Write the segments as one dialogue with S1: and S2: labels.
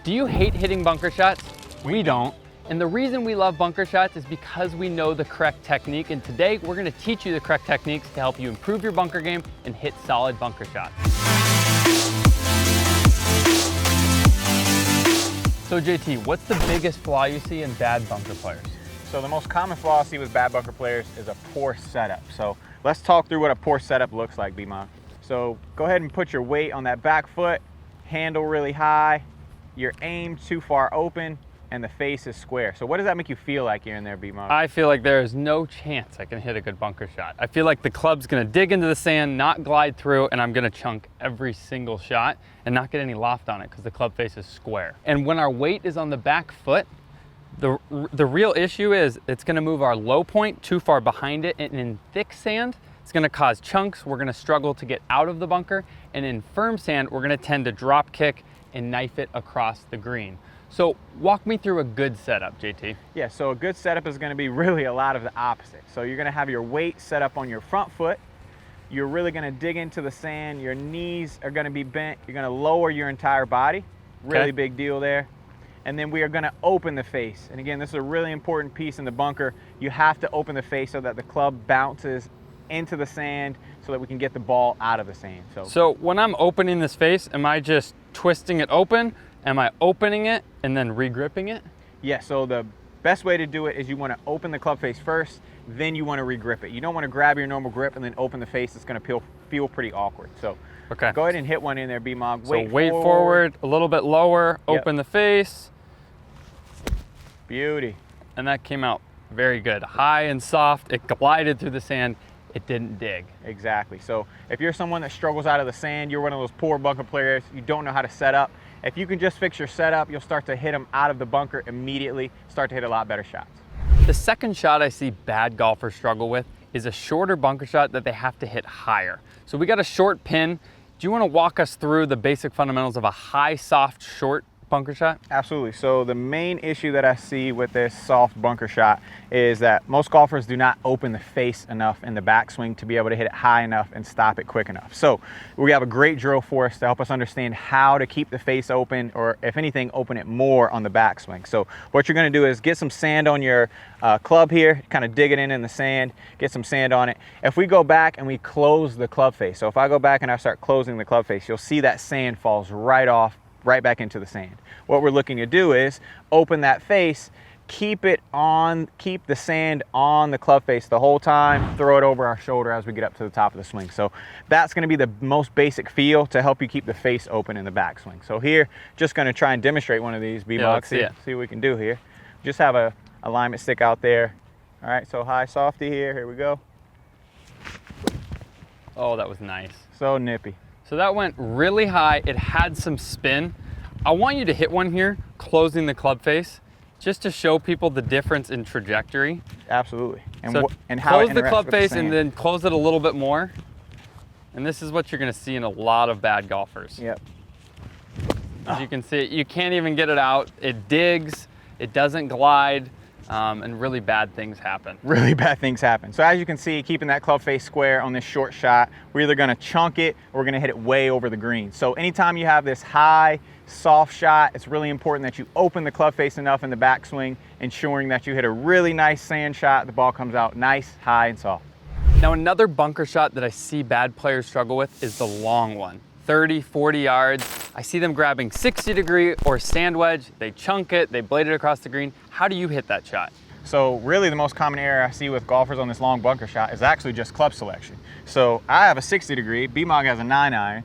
S1: Do you hate hitting bunker shots? We don't. And the reason we love bunker shots is because we know the correct technique. And today we're going to teach you the correct techniques to help you improve your bunker game and hit solid bunker shots. So JT, what's the biggest flaw you see in bad bunker players?
S2: So the most common flaw I see with bad bunker players is a poor setup. So let's talk through what a poor setup looks like, B-Mog. So go ahead and put your weight on that back foot, handle really high, your aim too far open, and the face is square. So what does that make you feel like here and there, B-Mog?
S1: I feel like there is no chance I can hit a good bunker shot. I feel like the club's gonna dig into the sand, not glide through, and I'm gonna chunk every single shot and not get any loft on it because the club face is square. And when our weight is on the back foot, the real issue is it's gonna move our low point too far behind it, and in thick sand, it's gonna cause chunks. We're gonna struggle to get out of the bunker, and in firm sand, we're gonna tend to drop kick and knife it across the green. So walk me through a good setup, JT.
S2: Yeah, so a good setup is going to be really a lot of the opposite. So you're going to have your weight set up on your front foot. You're really going to dig into the sand. Your knees are going to be bent. You're going to lower your entire body. Really big deal there. And then we are going to open the face. And again, this is a really important piece in the bunker. You have to open the face so that the club bounces into the sand so that we can get the ball out of the sand.
S1: So when I'm opening this face, am I just twisting it open? Am I opening it and then re-gripping it?
S2: Yeah, so the best way to do it is you want to open the club face first, then you want to re-grip it. You don't want to grab your normal grip and then open the face. It's going to feel pretty awkward. So go ahead and hit one in there, B-Mog.
S1: So weight forward, a little bit lower, open the face.
S2: Beauty.
S1: And that came out very good. High and soft, it glided through the sand. It didn't dig.
S2: Exactly. So if you're someone that struggles out of the sand, you're one of those poor bunker players, you don't know how to set up. If you can just fix your setup, you'll start to hit them out of the bunker immediately, start to hit a lot better shots.
S1: The second shot I see bad golfers struggle with is a shorter bunker shot that they have to hit higher. So we got a short pin. Do you want to walk us through the basic fundamentals of a high, soft, short bunker shot?
S2: Absolutely. So the main issue that I see with this soft bunker shot is that most golfers do not open the face enough in the backswing to be able to hit it high enough and stop it quick enough. So we have a great drill for us to help us understand how to keep the face open, or if anything, open it more on the backswing. So what you're going to do is get some sand on your club here, kind of dig it in the sand, get some sand on it. If we go back and we close the club face, so if I go back and I start closing the club face, you'll see that sand falls right back into the sand. What we're looking to do is open that face, keep the sand on the club face the whole time, throw it over our shoulder as we get up to the top of the swing. So that's going to be the most basic feel to help you keep the face open in the backswing. So here, just going to try and demonstrate one of these, B-Mog, see what we can do here. Just have a alignment stick out there. All right, so high softy here we go.
S1: Oh, that was nice.
S2: So nippy.
S1: So that went really high. It had some spin. I want you to hit one here, closing the club face, just to show people the difference in trajectory.
S2: Absolutely.
S1: And how close the club face and then close it a little bit more. And this is what you're going to see in a lot of bad golfers.
S2: Yep.
S1: As you can see, you can't even get it out. It digs, it doesn't glide. And really bad things happen.
S2: Really bad things happen. So as you can see, keeping that club face square on this short shot, we're either gonna chunk it or we're gonna hit it way over the green. So anytime you have this high, soft shot, it's really important that you open the club face enough in the backswing, ensuring that you hit a really nice sand shot, the ball comes out nice, high, and soft.
S1: Now another bunker shot that I see bad players struggle with is the long one. 30, 40 yards. I see them grabbing 60-degree or sand wedge. They chunk it, they blade it across the green. How do you hit that shot?
S2: So really the most common error I see with golfers on this long bunker shot is actually just club selection. So I have a 60-degree, B-Mog has a 9-iron.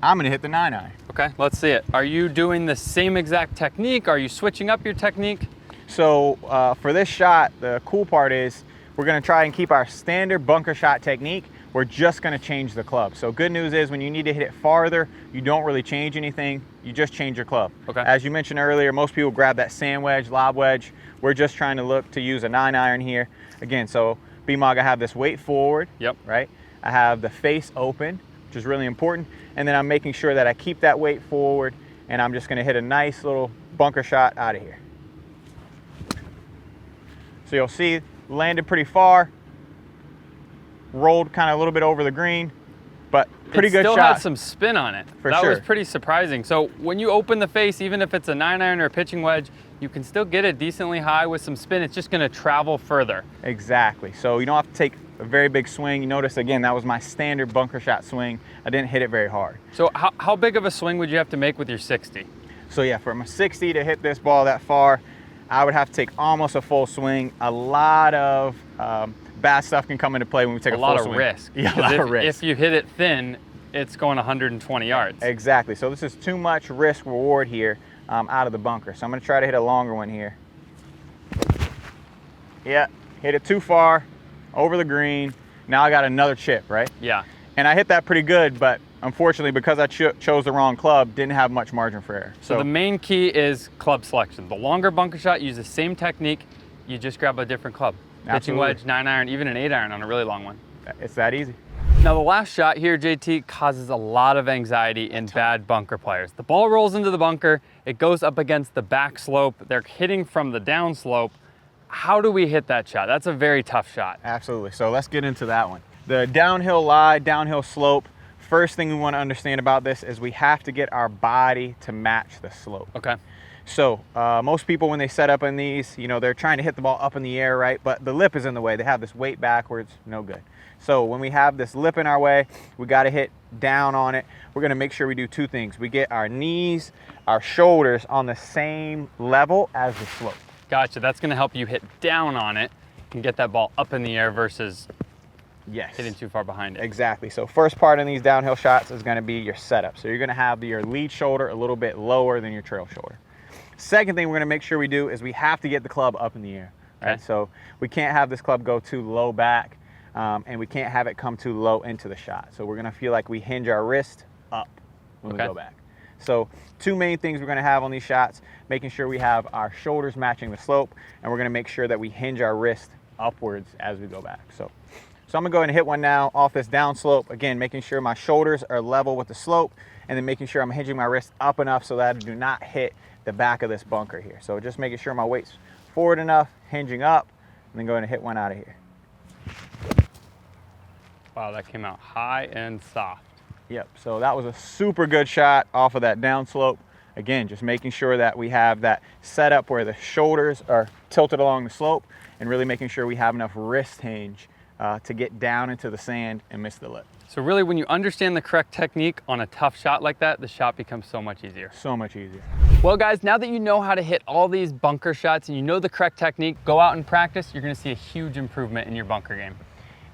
S2: I'm gonna hit the 9-iron.
S1: Okay, let's see it. Are you doing the same exact technique? Are you switching up your technique?
S2: So for this shot, the cool part is we're gonna try and keep our standard bunker shot technique. We're just gonna change the club. So good news is when you need to hit it farther, you don't really change anything, you just change your club.
S1: Okay.
S2: As you mentioned earlier, most people grab that sand wedge, lob wedge. We're just trying to look to use a 9-iron here. Again, so B-Mog, I have this weight forward, right? I have the face open, which is really important. And then I'm making sure that I keep that weight forward, and I'm just gonna hit a nice little bunker shot out of here. So you'll see, landed pretty far, rolled kind of a little bit over the green, but pretty good
S1: It still
S2: shot.
S1: had some spin on it.
S2: For
S1: that
S2: sure.
S1: was pretty surprising. So when you open the face, even if it's a 9-iron or a pitching wedge, you can still get it decently high with some spin. It's just gonna travel further.
S2: Exactly. So you don't have to take a very big swing. You notice again, that was my standard bunker shot swing. I didn't hit it very hard.
S1: So how big of a swing would you have to make with your 60?
S2: So yeah, from a 60 to hit this ball that far, I would have to take almost a full swing. A lot of bad stuff can come into play when we take a full swing.
S1: A lot of risk.
S2: Yeah, a lot of risk.
S1: If you hit it thin, it's going 120 yards.
S2: Exactly. So this is too much risk reward here out of the bunker. So I'm going to try to hit a longer one here. Yeah, hit it too far, over the green. Now I got another chip, right?
S1: Yeah.
S2: And I hit that pretty good, but unfortunately, because I chose the wrong club, didn't have much margin for error.
S1: So the main key is club selection. The longer bunker shot, use the same technique, you just grab a different club. Pitching wedge, 9-iron, even an 8-iron on a really long one.
S2: It's that easy.
S1: Now the last shot here, JT, causes a lot of anxiety in bad bunker players. The ball rolls into the bunker, it goes up against the back slope, they're hitting from the down slope. How do we hit that shot? That's a very tough shot.
S2: Absolutely. So let's get into that one. The downhill lie, downhill slope, first thing we want to understand about this is we have to get our body to match the slope.
S1: Okay.
S2: So most people, when they set up in these, you know, they're trying to hit the ball up in the air, right? But the lip is in the way. They have this weight backwards, no good. So when we have this lip in our way, we got to hit down on it. We're going to make sure we do two things. We get our knees, our shoulders on the same level as the slope.
S1: Gotcha. That's going to help you hit down on it and get that ball up in the air versus hitting too far behind it.
S2: Exactly. So first part in these downhill shots is going to be your setup. So you're going to have your lead shoulder a little bit lower than your trail shoulder. Second thing we're going to make sure we do is we have to get the club up in the air. Right?
S1: Okay.
S2: So we can't have this club go too low back, and we can't have it come too low into the shot. So we're going to feel like we hinge our wrist up when we go back. So two main things we're going to have on these shots, making sure we have our shoulders matching the slope, and we're going to make sure that we hinge our wrist upwards as we go back. So I'm going to go ahead and hit one now off this down slope. Again, making sure my shoulders are level with the slope, and then making sure I'm hinging my wrist up enough so that I do not hit the back of this bunker here. So just making sure my weight's forward enough, hinging up, and then go ahead and hit one out of here.
S1: Wow, that came out high and soft.
S2: Yep, so that was a super good shot off of that down slope. Again, just making sure that we have that setup where the shoulders are tilted along the slope and really making sure we have enough wrist hinge to get down into the sand and miss the lip.
S1: So really, when you understand the correct technique on a tough shot like that, the shot becomes so much easier.
S2: So much easier.
S1: Well guys, now that you know how to hit all these bunker shots and you know the correct technique, go out and practice, you're gonna see a huge improvement in your bunker game.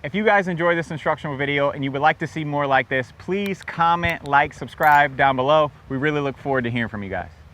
S2: If you guys enjoyed this instructional video and you would like to see more like this, please comment, like, subscribe down below. We really look forward to hearing from you guys.